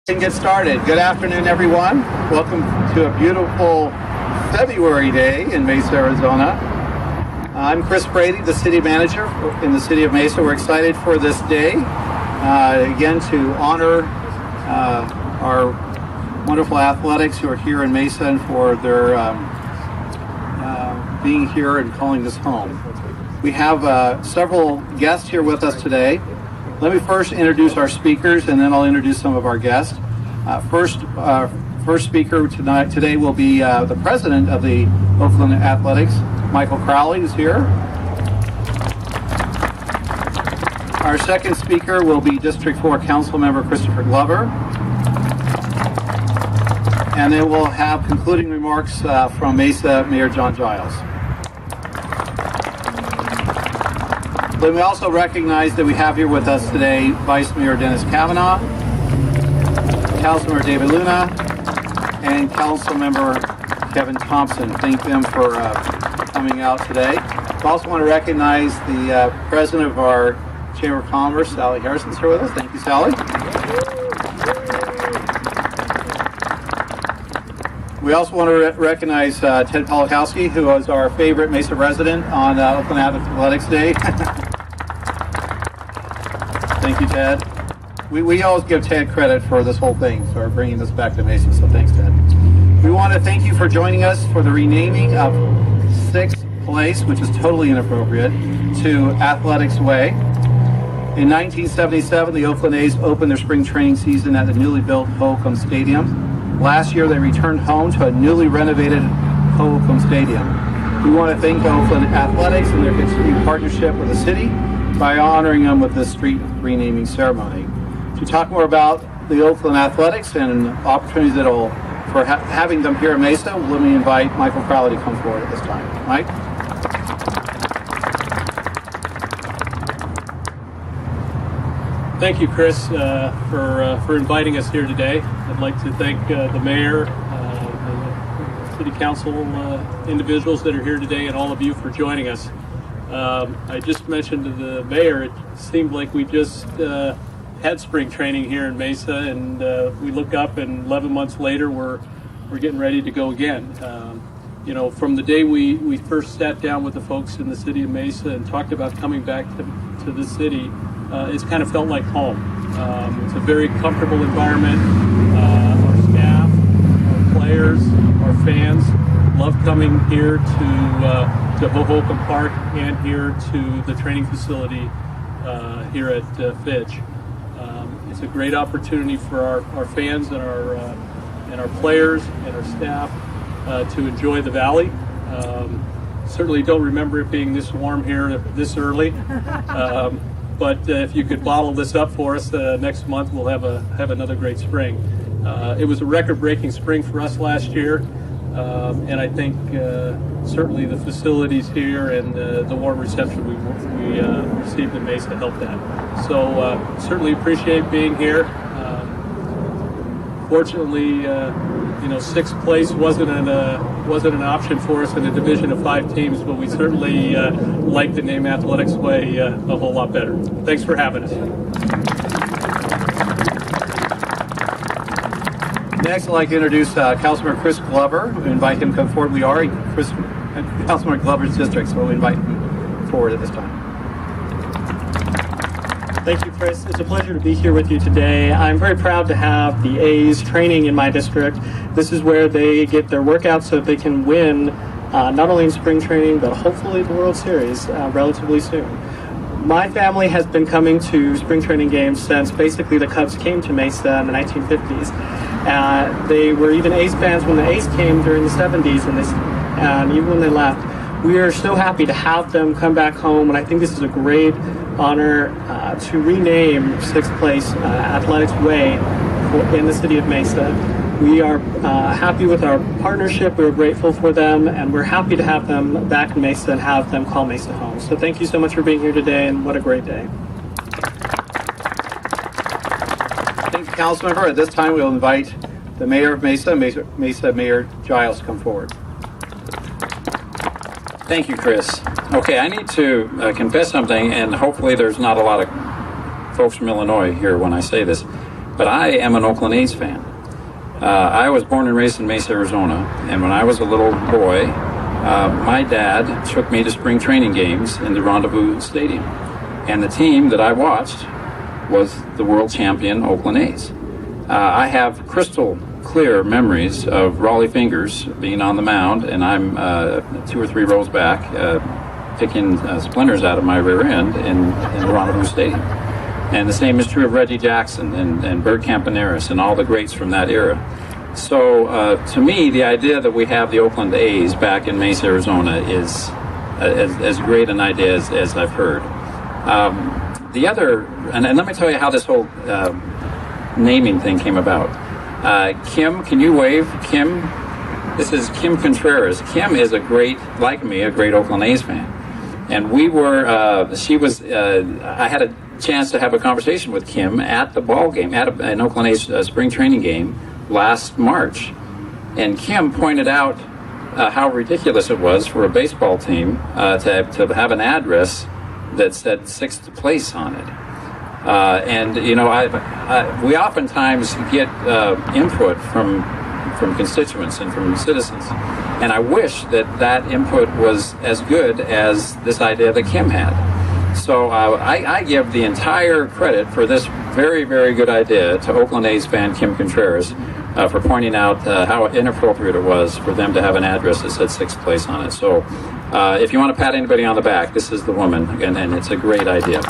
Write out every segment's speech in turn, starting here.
And get started. Good afternoon, everyone. Welcome to a beautiful February day in Mesa, Arizona. I'm Chris Brady, the city manager in the city of Mesa. We're excited for this day, again, to honor our wonderful athletics who are here in Mesa and for their being here and calling this home. We have several guests here with us today. Let me first introduce our speakers, and then I'll introduce some of our guests. First speaker today will be the president of the Oakland Athletics, Michael Crowley, is here. Our second speaker will be District 4 Council Member Christopher Glover. And then we'll have concluding remarks from Mesa Mayor John Giles. Let me also recognize that we have here with us today Vice Mayor Dennis Kavanaugh, Councilmember David Luna, and Councilmember Kevin Thompson. Thank them for coming out today. I also want to recognize the president of our Chamber of Commerce, Sally Harrison, is here with us. Thank you, Sally. We also want to recognize Ted Polakowski, who is our favorite Mesa resident on Oakland Athletics Day. Thank you, Ted. We always give Ted credit for this whole thing, for bringing this back to Mesa, so thanks, Ted. We want to thank you for joining us for the renaming of 6th Place, which is totally inappropriate, to Athletics Way. In 1977, the Oakland A's opened their spring training season at the newly built Oakland Stadium. Last year, they returned home to a newly renovated Oakland Stadium. We want to thank Oakland Athletics and their continued partnership with the city by honoring them with this street renaming ceremony. To talk more about the Oakland Athletics and opportunities for having them here in Mesa, let me invite Michael Crowley to come forward at this time. Mike? Thank you, Chris, for inviting us here today. I'd like to thank the mayor, the city council individuals that are here today, and all of you for joining us. I just mentioned to the mayor, it seemed like we just had spring training here in Mesa, and we look up and 11 months later we're getting ready to go again. From the day we first sat down with the folks in the city of Mesa and talked about coming back to the city, it's kind of felt like home. It's a very comfortable environment. Our staff, our players, our fans love coming here to Hoboken Park and here to the training facility here at Fitch. It's a great opportunity for our fans and our players and our staff to enjoy the valley. Certainly don't remember it being this warm here this early, but if you could bottle this up for us next month, we'll have another great spring. It was a record-breaking spring for us last year, and I think certainly the facilities here and the warm reception we received in Mesa helped that. So certainly appreciate being here. Fortunately, 6th place wasn't an option for us in a division of 5 teams, but we certainly like the name Athletics Way a whole lot better. Thanks for having us. Next, I'd like to introduce Councilmember Chris Glover. We invite him to come forward. We are in Councilmember Glover's district, so we invite him forward at this time. Thank you, Chris. It's a pleasure to be here with you today. I'm very proud to have the A's training in my district. This is where they get their workouts so that they can win not only in spring training, but hopefully the World Series relatively soon. My family has been coming to spring training games since basically the Cubs came to Mesa in the 1950s. They were even A's fans when the A's came during the 70s, and even when they left. We are so happy to have them come back home, and I think this is a great honor to rename 6th Place Athletics Way in the city of Mesa. We are happy with our partnership. We're grateful for them, and we're happy to have them back in Mesa and have them call Mesa home. So thank you so much for being here today, and what a great day. Thank you, Councilmember. At this time, we'll invite the Mayor of Mesa Mayor Giles, to come forward. Thank you, Chris. Okay, I need to confess something, and hopefully there's not a lot of folks from Illinois here when I say this. but I am an Oakland A's fan. I was born and raised in Mesa, Arizona, and when I was a little boy, my dad took me to spring training games in the Rendezvous Stadium. And the team that I watched was the world champion Oakland A's. I have crystal clear memories of Raleigh Fingers being on the mound, and I'm 2 or 3 rows back picking splinters out of my rear end in the Rendezvous Stadium. And the same is true of Reggie Jackson and Bert Campaneris and all the greats from that era. So to me, the idea that we have the Oakland A's back in Mesa, Arizona is as great an idea as I've heard. The other, and let me tell you how this whole naming thing came about. Kim, can you wave? Kim, this is Kim Contreras. Kim is like me, a great Oakland A's fan. And we were, I had a chance to have a conversation with Kim at the ball game, at an Oakland A's spring training game last March. And Kim pointed out how ridiculous it was for a baseball team to have an address that said 6th place on it. And you know, we oftentimes get input from constituents and from citizens, and I wish that input was as good as this idea that Kim had. So I give the entire credit for this very, very good idea to Oakland A's fan Kim Contreras for pointing out how inappropriate it was for them to have an address that said 6th place on it. So if you want to pat anybody on the back, this is the woman, and it's a great idea.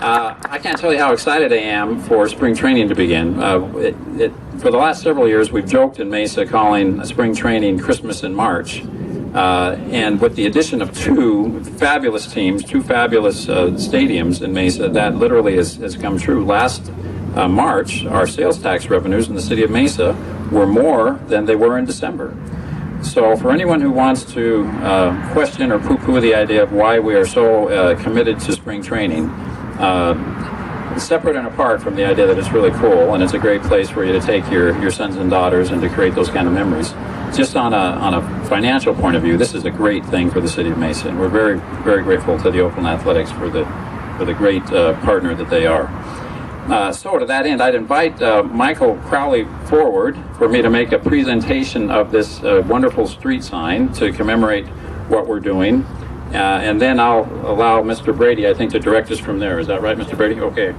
I can't tell you how excited I am for spring training to begin. For the last several years, we've joked in Mesa calling spring training Christmas in March. And with the addition of 2 fabulous teams, 2 fabulous stadiums in Mesa, that literally has come true. Last March, our sales tax revenues in the city of Mesa were more than they were in December. So for anyone who wants to question or poo-poo the idea of why we are so committed to spring training, separate and apart from the idea that it's really cool and it's a great place for you to take your sons and daughters and to create those kind of memories, just on a financial point of view, this is a great thing for the city of Mesa, and we're very, very grateful to the Oakland Athletics for the great partner that they are. So to that end, I'd invite Michael Crowley forward for me to make a presentation of this wonderful street sign to commemorate what we're doing. And then I'll allow Mr. Brady, I think, to direct us from there. Is that right, Mr. Brady? Okay.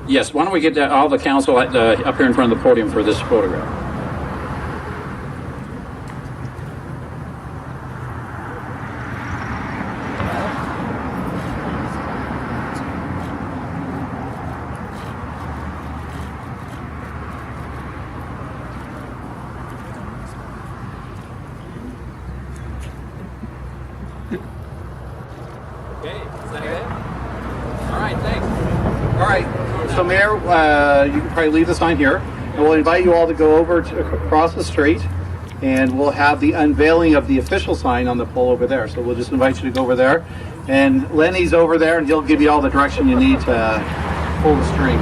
Yes, why don't we get all the council up here in front of the podium for this photograph. So Mayor, you can probably leave the sign here, and we'll invite you all to go over across the street, and we'll have the unveiling of the official sign on the pole over there. So we'll just invite you to go over there, and Lenny's over there, and he'll give you all the direction you need to pull the string.